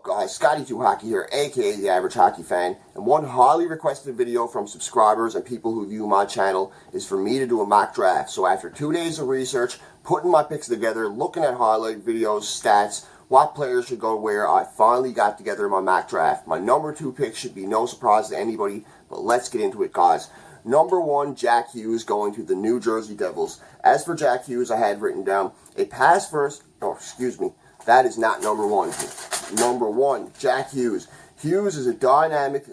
guys? Scotty2 Hockey here, aka the Average Hockey Fan, and one highly requested video from subscribers and people who view my channel is for me to do a mock draft. So after 2 days of research, putting my picks together, looking at highlight videos, stats, what players should go where, I finally got together my mock draft. My number 2 pick should be no surprise to anybody, but let's get into it, guys. Number 1, Jack Hughes going to the New Jersey Devils. As for Jack Hughes, I had written down a pass first, that is not number 1. Number 1, Jack Hughes. Hughes has a dynamic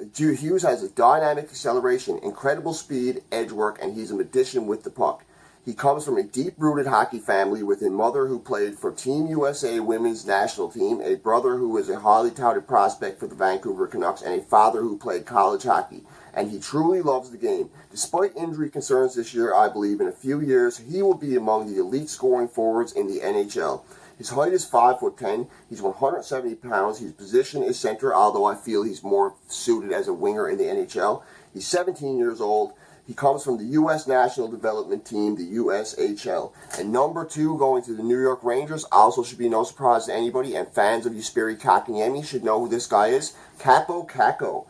acceleration, incredible speed, edge work, and he's a magician with the puck. He comes from a deep-rooted hockey family with a mother who played for Team USA women's national team, a brother who is a highly touted prospect for the Vancouver Canucks, and a father who played college hockey. And he truly loves the game. Despite injury concerns this year, I believe in a few years he will be among the elite scoring forwards in the NHL. His height is 5'10". He's 170 pounds. His position is center, although I feel he's more suited as a winger in the NHL. He's 17 years old. He comes from the U.S. National Development Team, the USHL. And number 2, going to the New York Rangers, also should be no surprise to anybody, and fans of Jesperi Kotkaniemi should know who this guy is. Kaapo Kakko.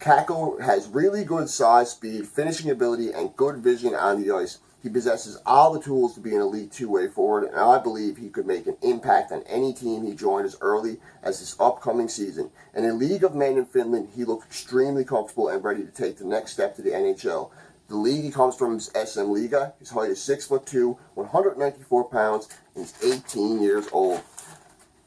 Kakko has really good size, speed, finishing ability, and good vision on the ice. He possesses all the tools to be an elite two-way forward, and I believe he could make an impact on any team he joined as early as this upcoming season. In a league of men in Finland, he looked extremely comfortable and ready to take the next step to the NHL. The league he comes from is SM Liga. His height is 6'2", 194 pounds, and he's 18 years old.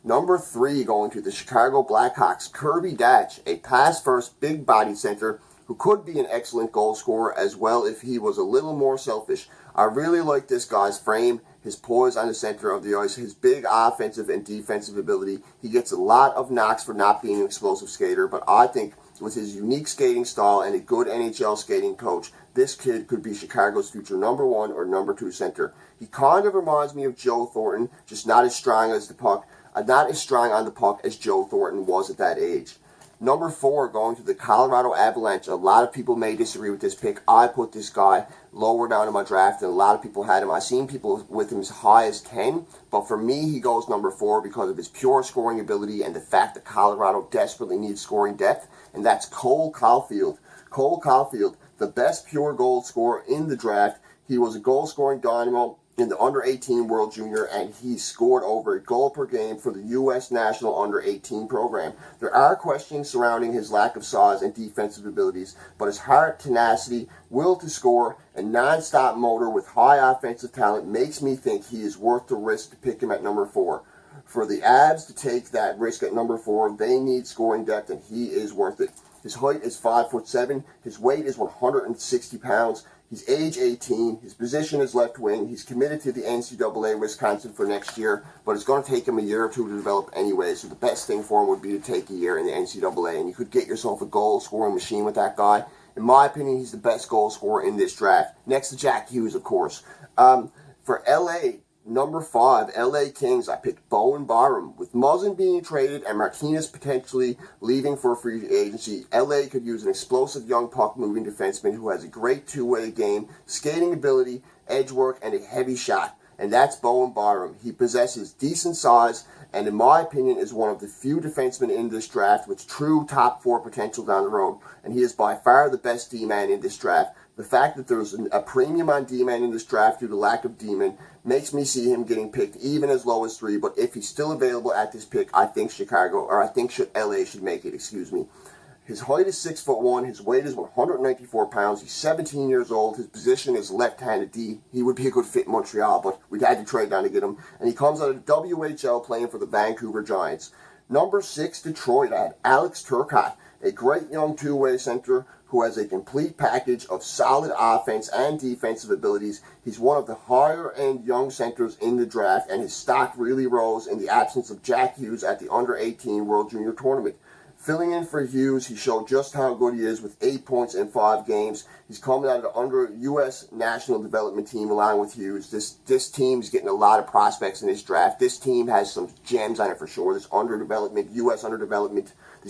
Number 3, going to the Chicago Blackhawks, Kirby Dach, a pass-first, big-bodied center who could be an excellent goal scorer as well if he was a little more selfish. I really like this guy's frame, his poise on the center of the ice, his big offensive and defensive ability. He gets a lot of knocks for not being an explosive skater, but I think with his unique skating style and a good NHL skating coach, this kid could be Chicago's future number 1 or number 2 center. He kind of reminds me of Joe Thornton, just not as strong on the puck as Joe Thornton was at that age. Number 4, going to the Colorado Avalanche. A lot of people may disagree with this pick. I put this guy lower down in my draft, and a lot of people had him. I've seen people with him as high as 10, but for me, he goes number 4 because of his pure scoring ability and the fact that Colorado desperately needs scoring depth, and that's Cole Caulfield. Cole Caulfield, the best pure goal scorer in the draft. He was a goal-scoring dynamo in the under-18 World Junior, and he scored over a goal per game for the U.S. National Under-18 program. There are questions surrounding his lack of size and defensive abilities, but his heart, tenacity, will to score, and non-stop motor with high offensive talent makes me think he is worth the risk to pick him at number 4. For the Avs to take that risk at number 4, they need scoring depth, and he is worth it. His height is 5'7". His weight is 160 pounds. He's age 18. His position is left wing. He's committed to the NCAA Wisconsin for next year, but it's going to take him a year or 2 to develop anyway, so the best thing for him would be to take a year in the NCAA, and you could get yourself a goal-scoring machine with that guy. In my opinion, he's the best goal scorer in this draft, next to Jack Hughes, of course. For LA, number 5, LA Kings, I picked Bowen Byram. With Muzzin being traded and Martinez potentially leaving for free agency, LA could use an explosive young puck-moving defenseman who has a great two-way game, skating ability, edge work, and a heavy shot. And that's Bowen Byram. He possesses decent size and, in my opinion, is one of the few defensemen in this draft with true top 4 potential down the road. And he is by far the best D-man in this draft. The fact that there's a premium on D-man in this draft due to lack of D-man makes me see him getting picked even as low as 3, but if he's still available at this pick, I think LA should make it, His height is 6'1", his weight is 194 pounds, he's 17 years old, his position is left-handed D. He would be a good fit in Montreal, but we had to trade down to get him, and he comes out of the WHL playing for the Vancouver Giants. Number 6, Detroit, I had Alex Turcotte, a great young two-way center who has a complete package of solid offense and defensive abilities. He's one of the higher-end young centers in the draft, and his stock really rose in the absence of Jack Hughes at the Under-18 World Junior Tournament. Filling in for Hughes, he showed just how good he is with 8 points in 5 games. He's coming out of the U.S. National Development Team along with Hughes. This team's getting a lot of prospects in this draft. This team has some gems on it for sure. This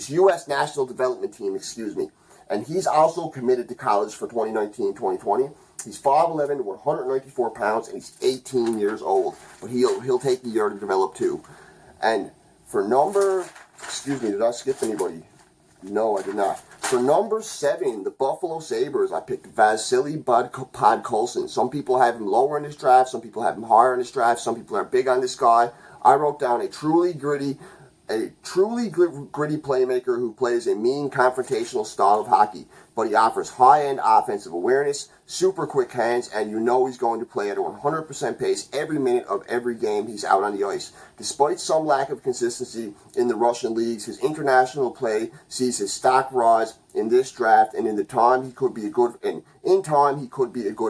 U.S. National Development Team, And he's also committed to college for 2019-2020. He's 5'11", 194 pounds, and he's 18 years old. But he'll take a year to develop too. And for number Excuse me, did I skip anybody? No, I did not. For number 7, the Buffalo Sabres, I picked Vasily Podkolzin. Some people have him lower in this draft. Some people have him higher in this draft. Some people are big on this guy. I wrote down a truly gritty playmaker who plays a mean confrontational style of hockey, but he offers high-end offensive awareness, super quick hands, and you know he's going to play at a 100% pace every minute of every game he's out on the ice. Despite some lack of consistency in the Russian leagues, his international play sees his stock rise in this draft, and in time he could be a good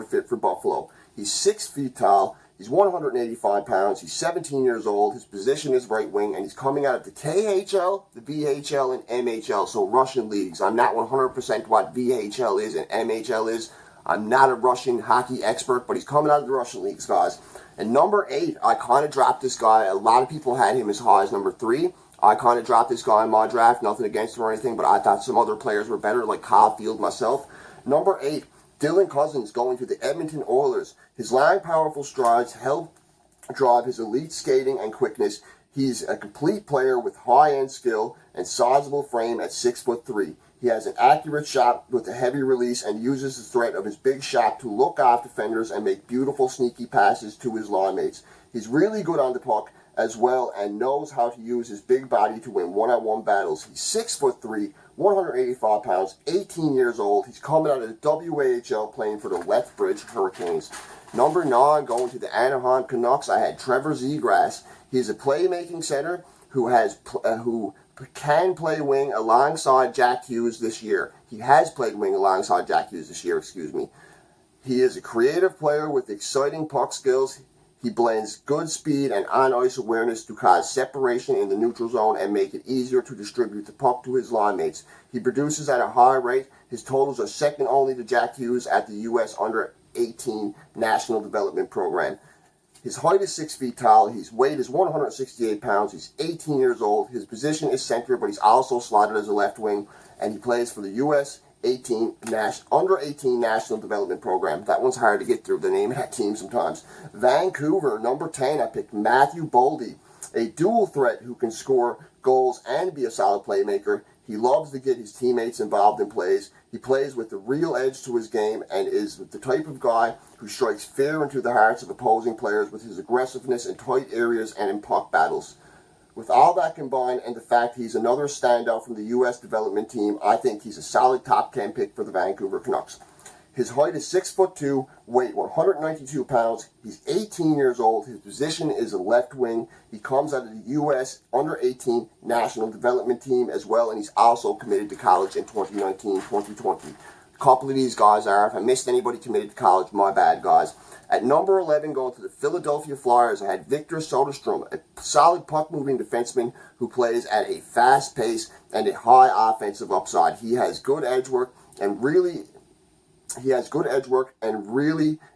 fit for Buffalo. He's 6 feet tall. He's 185 pounds. He's 17 years old. His position is right wing, and he's coming out of the KHL, the VHL, and MHL, so Russian leagues. I'm not 100% what VHL is and MHL is. I'm not a Russian hockey expert, but he's coming out of the Russian leagues, guys. And number 8, I kind of dropped this guy. A lot of people had him as high as number 3. I kind of dropped this guy in my draft. Nothing against him or anything, but I thought some other players were better, like Kyle Field myself. Number 8. Dylan Cousins going to the Edmonton Oilers. His long, powerful strides help drive his elite skating and quickness. He's a complete player with high-end skill and sizable frame at 6'3". He has an accurate shot with a heavy release and uses the threat of his big shot to look off defenders and make beautiful, sneaky passes to his line mates. He's really good on the puck as well and knows how to use his big body to win one-on-one battles. He's 6'3", 185 pounds, 18 years old. He's coming out of the WAHL playing for the Lethbridge Hurricanes. Number 9, going to the Anaheim Canucks, I had Trevor Zegras. He's a playmaking center who can play wing alongside Jack Hughes this year. He has played wing alongside Jack Hughes this year, He is a creative player with exciting puck skills. He blends good speed and on-ice awareness to cause separation in the neutral zone and make it easier to distribute the puck to his line mates. He produces at a high rate. His totals are second only to Jack Hughes at the U.S. Under-18 National Development Program. His height is 6 feet tall. His weight is 168 pounds. He's 18 years old. His position is center, but he's also slotted as a left wing, and he plays for the U.S. Under-18 National Development Program. That one's hard to get through, the name of that team sometimes. Vancouver, number 10, I picked Matthew Boldy, a dual threat who can score goals and be a solid playmaker. He loves to get his teammates involved in plays. He plays with the real edge to his game and is the type of guy who strikes fear into the hearts of opposing players with his aggressiveness in tight areas and in puck battles. With all that combined and the fact he's another standout from the U.S. development team, I think he's a solid top 10 pick for the Vancouver Canucks. His height is 6'2", weight 192 pounds. He's 18 years old. His position is a left wing. He comes out of the U.S. Under-18 National Development Team as well, and he's also committed to college in 2019-2020. A couple of these guys are. If I missed anybody committed to college, my bad, guys. At number 11, going to the Philadelphia Flyers, I had Victor Soderstrom, a solid puck-moving defenseman who plays at a fast pace and a high offensive upside. He has good edge work and really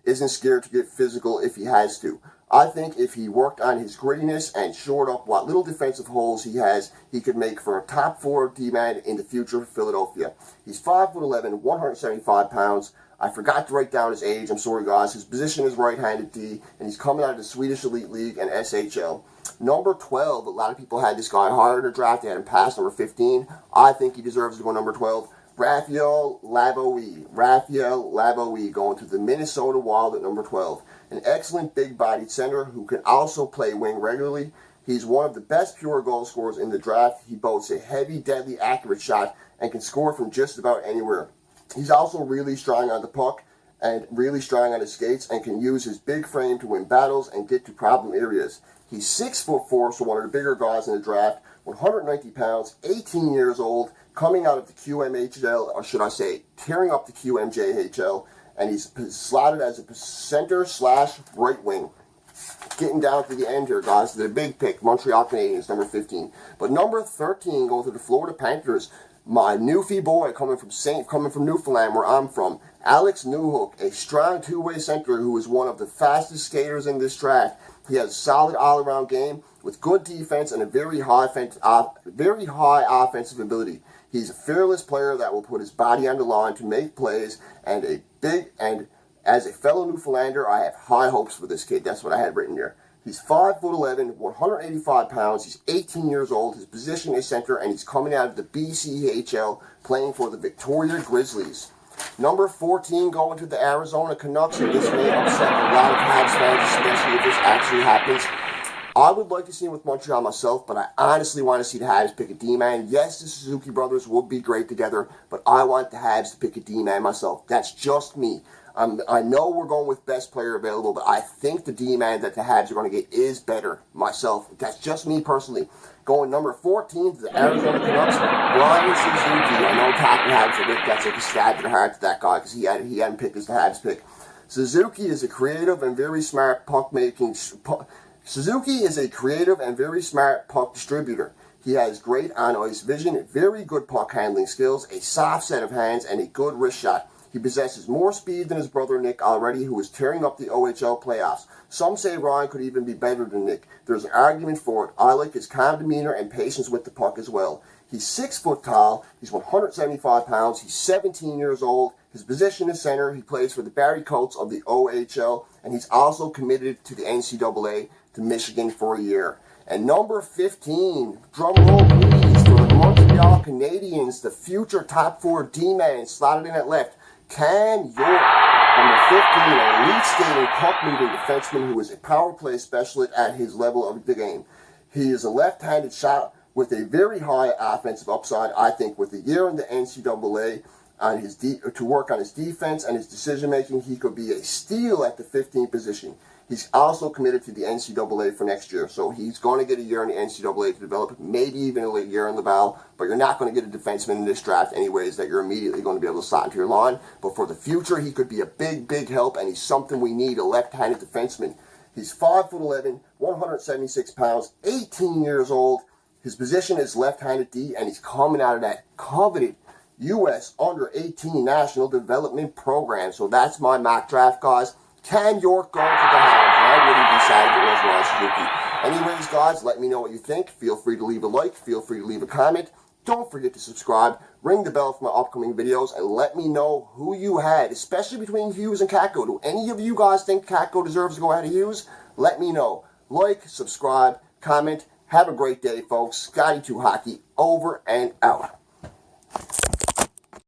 isn't scared to get physical if he has to. I think if he worked on his grittiness and shored up what little defensive holes he has, he could make for a top 4 D-man in the future for Philadelphia. He's 5'11", 175 pounds. I forgot to write down his age. I'm sorry, guys. His position is right-handed D, and he's coming out of the Swedish Elite League and SHL. Number 12, a lot of people had this guy higher in the draft. They had him past number 15. I think he deserves to go number 12. Raphael Lavoie going to the Minnesota Wild at number 12. An excellent big-bodied center who can also play wing regularly. He's one of the best pure goal scorers in the draft. He boasts a heavy, deadly, accurate shot and can score from just about anywhere. He's also really strong on the puck and really strong on his skates and can use his big frame to win battles and get to problem areas. He's 6'4", so one of the bigger guys in the draft, 190 pounds, 18 years old, coming out of the QMHL, or should I say, tearing up the QMJHL, and he's slotted as a center/right wing. Getting down to the end here, guys, the big pick, Montreal Canadiens, number 15. But number 13, going to the Florida Panthers, my Newfie boy coming from Newfoundland, where I'm from, Alex Newhook, a strong two-way center who is one of the fastest skaters in this draft. He has a solid all-around game with good defense and a very high offensive ability. He's a fearless player that will put his body on the line to make plays, and as a fellow Newfoundlander, I have high hopes for this kid. That's what I had written here. He's 5'11", 185 pounds. He's 18 years old. His position is center, and he's coming out of the BCHL playing for the Victoria Grizzlies. Number 14 going to the Arizona Canucks, and this may upset a lot of Habs fans, especially if this actually happens. I would like to see him with Montreal myself, but I honestly want to see the Habs pick a D-man. Yes, the Suzuki brothers would be great together, but I want the Habs to pick a D-man myself. That's just me. I know we're going with best player available, but I think the D-man that the Habs are going to get is better myself. That's just me personally. Going number 14 to the Arizona Canucks, Ryan Suzuki. I know Captain Habs are that's like a stab to the heart to that guy because he hadn't picked as the Habs pick. Suzuki is a creative and very smart Suzuki is a creative and very smart puck distributor. He has great on-ice vision, very good puck handling skills, a soft set of hands, and a good wrist shot. He possesses more speed than his brother Nick already, who is tearing up the OHL playoffs. Some say Ryan could even be better than Nick. There's an argument for it. I like his calm demeanor and patience with the puck as well. He's 6 foot tall. He's 175 pounds. He's 17 years old. His position is center. He plays for the Barrie Colts of the OHL, and he's also committed to the NCAA to Michigan for a year. And number 15, drum roll please, for the Montreal Canadiens, the future top 4 D-man slotted in at left, Cam York. Number 15, an elite skating puck-moving defenseman who is a power play specialist at his level of the game. He is a left-handed shot with a very high offensive upside. I think with a year in the NCAA on his to work on his defense and his decision-making, he could be a steal at the 15th position. He's also committed to the NCAA for next year, so he's going to get a year in the NCAA to develop, maybe even a year in Laval, but you're not going to get a defenseman in this draft anyways that you're immediately going to be able to slot into your line. But for the future, he could be a big, big help, and he's something we need, a left-handed defenseman. He's 5'11", 176 pounds, 18 years old. His position is left-handed D, and he's coming out of that coveted U.S. Under-18 National Development Program. So that's my mock draft, guys. Cam York going to the Habs. I wouldn't be sad if it was Ryan Suzuki. Anyways, guys, let me know what you think. Feel free to leave a like. Feel free to leave a comment. Don't forget to subscribe. Ring the bell for my upcoming videos. And let me know who you had, especially between Hughes and Kakko. Do any of you guys think Kakko deserves to go ahead of Hughes? Let me know. Like, subscribe, comment. Have a great day, folks. Scotty2Hockey, over and out.